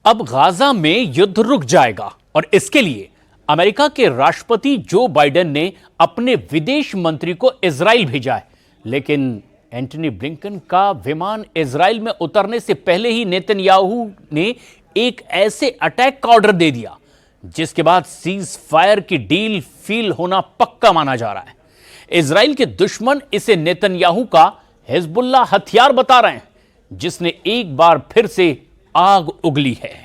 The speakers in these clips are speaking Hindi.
अब गाजा में युद्ध रुक जाएगा और इसके लिए अमेरिका के राष्ट्रपति जो बाइडेन ने अपने विदेश मंत्री को इजराइल भेजा है। लेकिन एंटनी ब्लिंकन का विमान इजराइल में उतरने से पहले ही नेतन्याहू ने एक ऐसे अटैक का ऑर्डर दे दिया जिसके बाद सीज फायर की डील फेल होना पक्का माना जा रहा है। इजराइल के दुश्मन इसे नेतन्याहू का हिजबुल्ला हथियार बता रहे हैं, जिसने एक बार फिर से आग उगली है।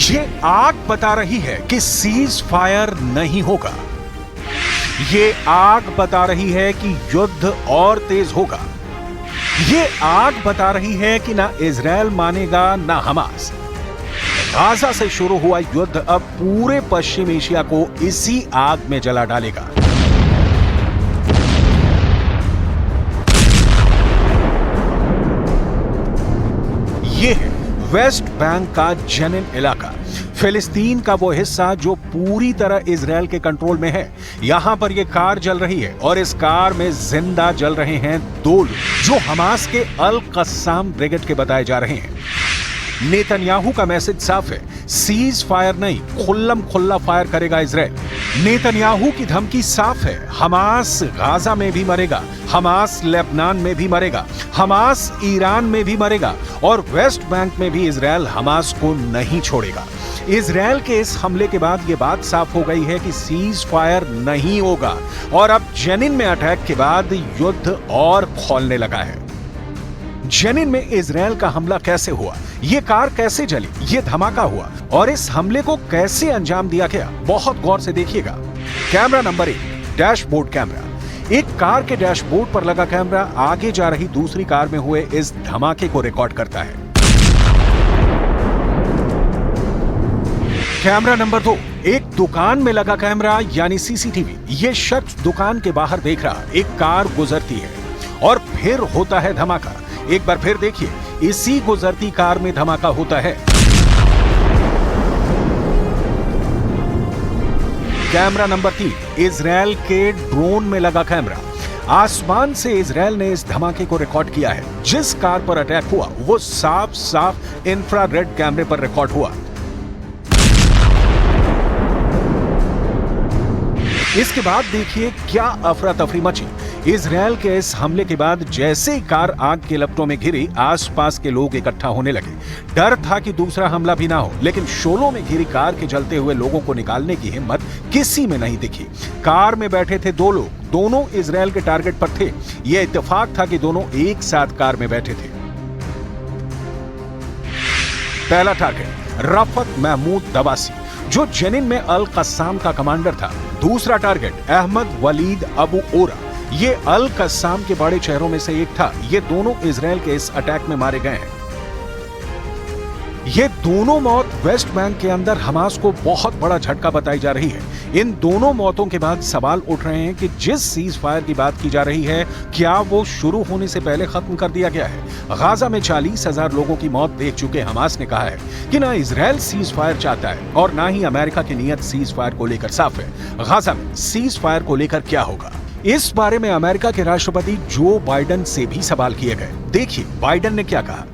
ये आग बता रही है कि सीज फायर नहीं होगा। ये आग बता रही है कि युद्ध और तेज होगा। ये आग बता रही है कि ना इजराइल मानेगा ना हमास। गाजा से शुरू हुआ युद्ध अब पूरे पश्चिम एशिया को इसी आग में जला डालेगा। ये है वेस्ट बैंक का जेनिन इलाका, फिलिस्तीन का वो हिस्सा जो पूरी तरह इजराइल के कंट्रोल में है। यहां पर ये कार जल रही है और इस कार में जिंदा जल रहे हैं 2 लोग जो हमास के अल कस्साम ब्रिगेड के बताए जा रहे हैं। नेतन्याहू का मैसेज साफ है, सीज फायर नहीं, खुल्लम खुल्ला फायर करेगा इजराइल। नेतन्याहू की धमकी साफ है, हमास गाजा में भी मरेगा, हमास लेबनान में भी मरेगा, हमास ईरान में भी मरेगा और वेस्ट बैंक में भी इजराइल हमास को नहीं छोड़ेगा। इजराइल के इस हमले के बाद यह बात साफ हो गई है कि सीज फायर नहीं होगा और अब जेनिन में अटैक के बाद युद्ध और खौलने लगा है। जेनिन में इजराइल का हमला कैसे हुआ, ये कार कैसे जली, ये धमाका हुआ और इस हमले को कैसे अंजाम दिया गया, बहुत गौर से देखिएगा। Camera number 1, dashboard camera. एक कार के डैशबोर्ड पर लगा कैमरा आगे जा रही दूसरी कार में हुए इस धमाके को रिकॉर्ड करता है। कैमरा नंबर 2, एक दुकान में लगा कैमरा यानी सीसीटीवी। ये शख्स दुकान के बाहर देख रहा, एक कार गुजरती है और फिर होता है धमाका। एक बार फिर देखिए, इसी गुजरती कार में धमाका होता है। कैमरा नंबर 3, इजराइल के ड्रोन में लगा कैमरा। आसमान से इजराइल ने इस धमाके को रिकॉर्ड किया है। जिस कार पर अटैक हुआ वो साफ साफ इंफ्रारेड कैमरे पर रिकॉर्ड हुआ। इसके बाद देखिए क्या अफरा तफरी मची। इजराइल के इस हमले के बाद जैसे ही कार आग के लपटों में घिरी, आसपास के लोग इकट्ठा होने लगे। डर था कि दूसरा हमला भी ना हो, लेकिन शोलों में घिरी कार के जलते हुए लोगों को निकालने की हिम्मत किसी में नहीं दिखी। कार में बैठे थे 2 लोग, दोनों इजराइल के टारगेट पर थे। यह इत्तेफाक था कि दोनों एक साथ कार में बैठे थे। पहला टारगेट रफत महमूद दवासी, जो जेनिन में अल कस्साम का कमांडर था। दूसरा टारगेट अहमद वलीद अबू ओरा, ये अल कस्साम के बड़े शहरों में से एक था। ये दोनों इजराइल के इस अटैक में मारे गए हैं। ये दोनों मौत वेस्ट बैंक के अंदर हमास को बहुत बड़ा झटका बताई जा रही है। इन दोनों मौतों के बाद सवाल उठ रहे हैं कि जिस सीज फायर की बात की जा रही है, क्या वो शुरू होने से पहले खत्म कर दिया गया है? गाजा में 40,000 लोगों की मौत देख चुके हमास ने कहा है कि ना इजराइल सीज फायर चाहता है और ना ही अमेरिका की नीयत सीज फायर को लेकर साफ है। गाजा में सीज फायर को लेकर क्या होगा, इस बारे में अमेरिका के राष्ट्रपति जो बाइडेन से भी सवाल किए गए। देखिए बाइडेन ने क्या कहा।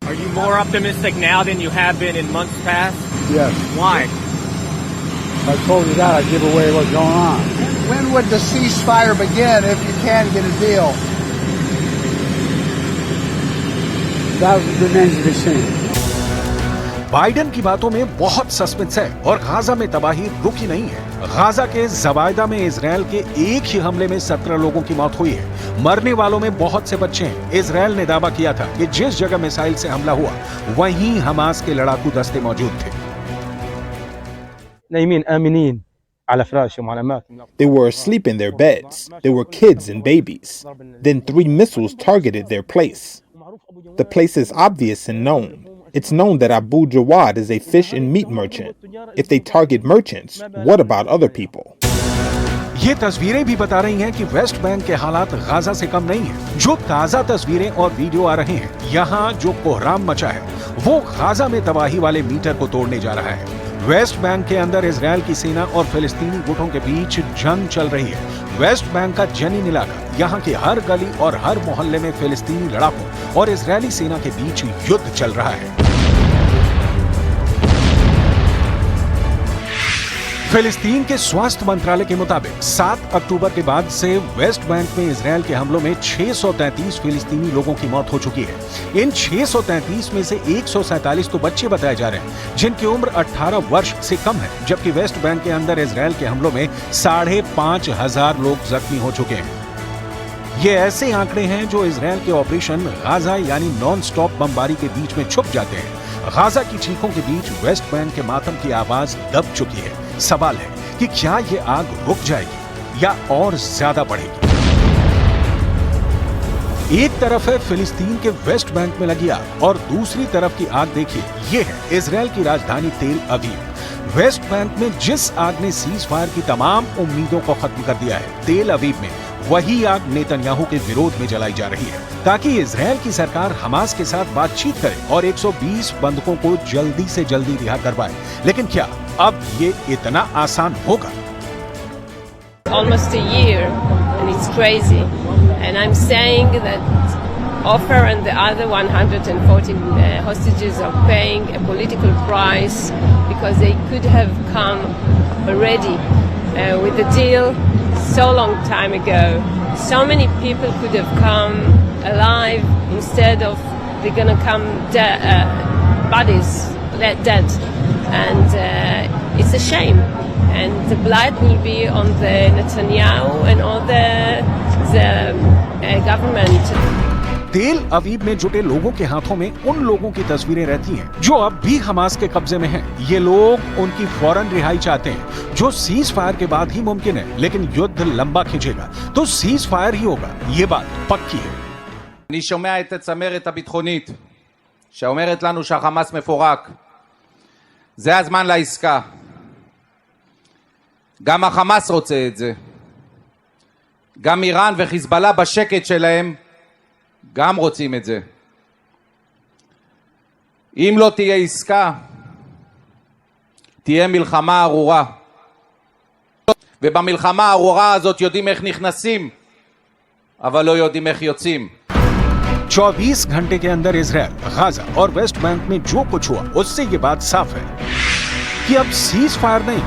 Are you more optimistic now than you have been in months past? Yes. Why? If I told you that, I'd give away what's going on. When would the ceasefire begin if you can get a deal? That remains to be seen. Biden की बातों में बहुत सस्पेंस है और गाजा में तबाही रुकी नहीं है। गाजा के जवायदा में इजराइल के एक ही हमले में 17 लोगों की मौत हुई है। मरने वालों में बहुत से बच्चे हैं। इजराइल ने दावा किया था कि जिस जगह मिसाइल से हमला हुआ वहीं हमास के लड़ाकू दस्ते मौजूद थे। They were asleep in their beds. There were kids and babies. Then 3 missiles targeted their place. The place is obvious and known. It's known that Abu Jawad is a fish and meat merchant. If they target merchants, what about other people? ये तस्वीरें भी बता रही हैं कि वेस्ट बैंक के हालात गाजा से कम नहीं है। जो ताजा तस्वीरें और वीडियो आ रहे हैं, यहाँ जो कोहराम मचा है वो गाजा में तबाही वाले मीटर को तोड़ने जा रहा है। वेस्ट बैंक के अंदर इजराइल की सेना और फिलिस्तीनी गुटों के बीच जंग चल रही है। वेस्ट बैंक का जनीन इलाका, यहाँ की हर गली और हर मोहल्ले में फिलिस्तीनी लड़ाकों और इजरायली सेना के बीच युद्ध चल रहा है। फिलिस्तीन के स्वास्थ्य मंत्रालय के मुताबिक 7 अक्टूबर के बाद से वेस्ट बैंक में इजरायल के हमलों में 633 फिलिस्तीनी लोगों की मौत हो चुकी है। इन 633 में से 147 तो बच्चे बताए जा रहे हैं जिनकी उम्र 18 वर्ष से कम है, जबकि वेस्ट बैंक के अंदर इजरायल के हमलों में 5,500 लोग जख्मी हो चुके हैं। ये ऐसे आंकड़े हैं जो इजरायल के ऑपरेशन गाजा यानी नॉन स्टॉप बमबारी के बीच में छुप जाते हैं। गाजा की चीखों के बीच वेस्ट बैंक के मातम की आवाज दब चुकी है। सवाल है कि क्या ये आग रुक जाएगी या और ज्यादा बढ़ेगी। एक तरफ है फिलिस्तीन के वेस्ट बैंक में लगी आग और दूसरी तरफ की आग देखिए, ये है इजरायल की राजधानी तेल अवीव। वेस्ट बैंक में जिस आग ने सीज फायर की तमाम उम्मीदों को खत्म कर दिया है, तेल अवीव में वही आग नेतन्याहू के विरोध में जलाई जा रही है ताकि इजरायल की सरकार हमास के साथ बातचीत करे और 120 बंधकों को जल्दी से जल्दी रिहा करवाए। लेकिन क्या अब ये इतना आसान होगा? Almost a year and it's crazy, and I'm saying that Ofer and the other 114 hostages are paying a political price because they could have come already with the deal so long time ago. So many people could have come alive instead of they're gonna come bodies dead, and it's a shame. And the blood will be on the Netanyahu and all the government. तेल अवीव में जुटे लोगों के हाथों में उन लोगों की तस्वीरें रहती हैं जो अब भी हमास के कब्जे में हैं। ये लोग उनकी फौरन रिहाई चाहते हैं, जो सीज फायर के बाद ही मुमकिन है। लेकिन युद्ध लंबा खिंचेगा तो सीज फायर ही होगा, ये बात पक्की है। אני שומע את הצמרת הביטחונית שאומרת לנו שהחמאס מפורק. זה הזמן לעסקה. גם החמאס רוצה את זה. גם איראן וחיזבאללה בשקט שלהם גם רוצים את זה. אם לא תהיה עסקה, תהיה מלחמה ארורה. ובמלחמה הארורה הזאת יודעים איך נכנסים, אבל לא יודעים איך יוצאים. 24 घंटे के अंदर इजरायल, गाजा और वेस्ट बैंक में जो कुछ हुआ उससे ये बात साफ है कि अब सीज फायर नहीं,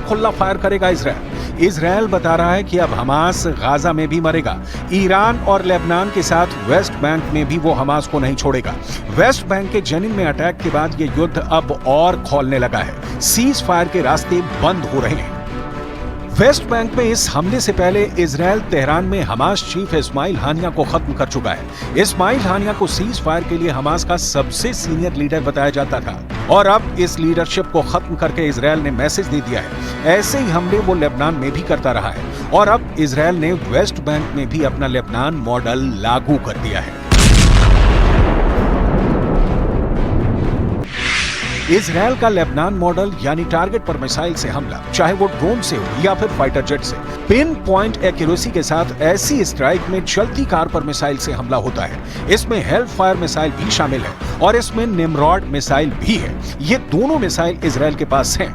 खुल्ला फायर करेगा इजरायल। इजरायल बता रहा है कि अब हमास गाजा में भी मरेगा। ईरान और लेबनान के साथ वेस्ट बैंक में भी वो हमास को नहीं छोड़ेगा। वेस्ट बैंक के जनीन में अटैक के बाद ये युद्ध अब और खौलने लगा है। सीज फायर के रास्ते बंद हो रहे हैं। वेस्ट बैंक में इस हमले से पहले इजरायल तेहरान में हमास चीफ इस्माइल हानिया को खत्म कर चुका है। इस्माइल हानिया को सीज फायर के लिए हमास का सबसे सीनियर लीडर बताया जाता था और अब इस लीडरशिप को खत्म करके इजरायल ने मैसेज दे दिया है। ऐसे ही हमले वो लेबनान में भी करता रहा है और अब इजरायल ने वेस्ट बैंक में भी अपना लेबनान मॉडल लागू कर दिया है। इजरायल का लेबनान मॉडल यानी टारगेट पर मिसाइल से हमला, चाहे वो ड्रोन से हो या फिर फाइटर जेट से, पिन पॉइंट एक्यूरेसी के साथ ऐसी स्ट्राइक में चलती कार पर मिसाइल से हमला होता है। इसमें हेल्प फायर मिसाइल भी शामिल है और इसमें निमरॉड मिसाइल भी है। ये दोनों मिसाइल इजरायल के पास हैं।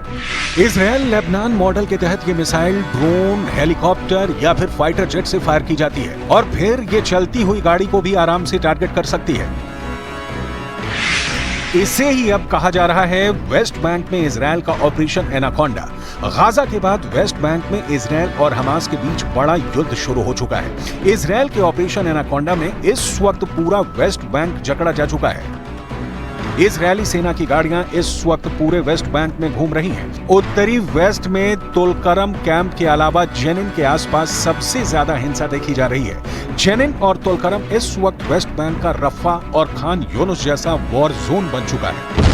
इजरायल लेबनान मॉडल के तहत ये मिसाइल ड्रोन, हेलीकॉप्टर या फिर फाइटर जेट से फायर की जाती है और फिर ये चलती हुई गाड़ी को भी आराम से टारगेट कर सकती है। इसे ही अब कहा जा रहा है वेस्ट बैंक में इजरायल का ऑपरेशन एनाकोंडा। गाजा के बाद वेस्ट बैंक में इजरायल और हमास के बीच बड़ा युद्ध शुरू हो चुका है। इजरायल के ऑपरेशन एनाकोंडा में इस वक्त पूरा वेस्ट बैंक जकड़ा जा चुका है। इजरायली सेना की गाड़ियां इस वक्त पूरे वेस्ट बैंक में घूम रही हैं। उत्तरी वेस्ट में तुलकरम कैंप के अलावा जेनिन के आसपास सबसे ज्यादा हिंसा देखी जा रही है। जेनिन और तुलकरम इस वक्त वेस्ट बैंक का रफा और खान यूनुस जैसा वॉर जोन बन चुका है।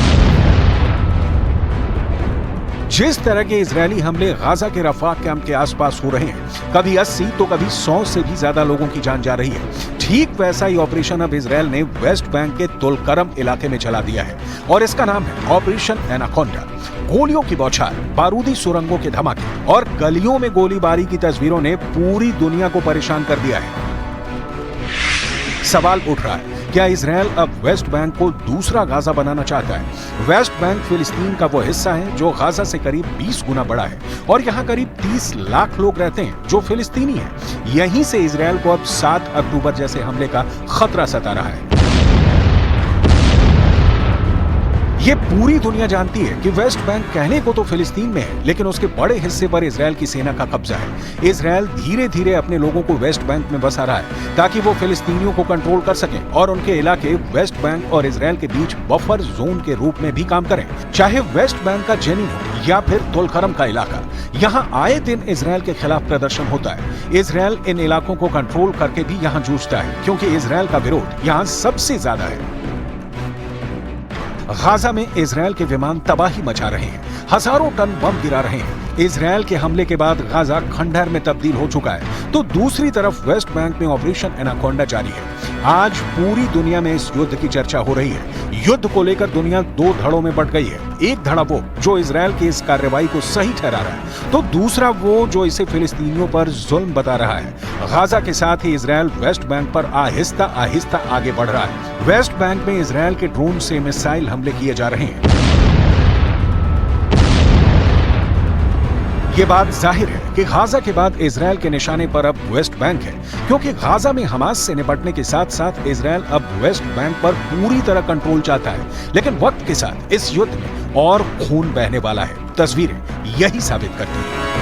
जिस तरह के इजरायली हमले गाजा के रफा कैंप के आसपास हो रहे हैं, कभी 80 तो कभी 100 से भी ज्यादा लोगों की जान जा रही है। ठीक वैसा ही ऑपरेशन अब इजरायल ने वेस्ट बैंक के तुलकरम इलाके में चला दिया है और इसका नाम है ऑपरेशन एनाकोंडा। गोलियों की बौछार, बारूदी सुरंगों के धमाके और गलियों में गोलीबारी की तस्वीरों ने पूरी दुनिया को परेशान कर दिया है। सवाल उठ रहा है, क्या इजरायल अब वेस्ट बैंक को दूसरा गाजा बनाना चाहता है? वेस्ट बैंक फिलिस्तीन का वो हिस्सा है जो गाजा से करीब 20 गुना बड़ा है और यहाँ करीब 30 लाख लोग रहते हैं जो फिलिस्तीनी हैं। यहीं से इजरायल को अब 7 अक्टूबर जैसे हमले का खतरा सता रहा है। ये पूरी दुनिया जानती है कि वेस्ट बैंक कहने को तो फिलिस्तीन में है, लेकिन उसके बड़े हिस्से पर इजरायल की सेना का कब्जा है। इजरायल धीरे धीरे अपने लोगों को वेस्ट बैंक में बसा रहा है ताकि वो फिलिस्तीनियों को कंट्रोल कर सकें और उनके इलाके वेस्ट बैंक और इजरायल के बीच बफर जोन के रूप में भी काम करें। चाहे वेस्ट बैंक का जेनिन हो या फिर तुलकरम का इलाका, यहाँ आए दिन इजरायल के खिलाफ प्रदर्शन होता है। इजरायल इन इलाकों को कंट्रोल करके भी यहाँ जूझता है क्योंकि इजरायल का विरोध यहाँ सबसे ज्यादा है। गाजा में इजरायल के विमान तबाही मचा रहे हैं, हजारों टन बम गिरा रहे हैं। इजरायल के हमले के बाद गाजा खंडहर में तब्दील हो चुका है, तो दूसरी तरफ वेस्ट बैंक में ऑपरेशन एनाकोंडा जारी है। आज पूरी दुनिया में इस युद्ध की चर्चा हो रही है। युद्ध को लेकर दुनिया 2 धड़ों में बंट गई है। एक धड़ा वो जो इजरायल की इस कार्रवाई को सही ठहरा रहा है, तो दूसरा वो जो इसे फिलिस्तीनियों पर जुल्म बता रहा है। गाजा के साथ ही इजरायल वेस्ट बैंक पर आहिस्ता आहिस्ता आगे बढ़ रहा है। वेस्ट बैंक में इजरायल के ड्रोन से मिसाइल हमले किए जा रहे हैं। ये बात जाहिर है कि गाजा के बाद इजरायल के निशाने पर अब वेस्ट बैंक है, क्योंकि गाजा में हमास से निपटने के साथ साथ इजरायल अब वेस्ट बैंक पर पूरी तरह कंट्रोल चाहता है। लेकिन वक्त के साथ इस युद्ध में और खून बहने वाला है। तस्वीरें यही साबित करती हैं।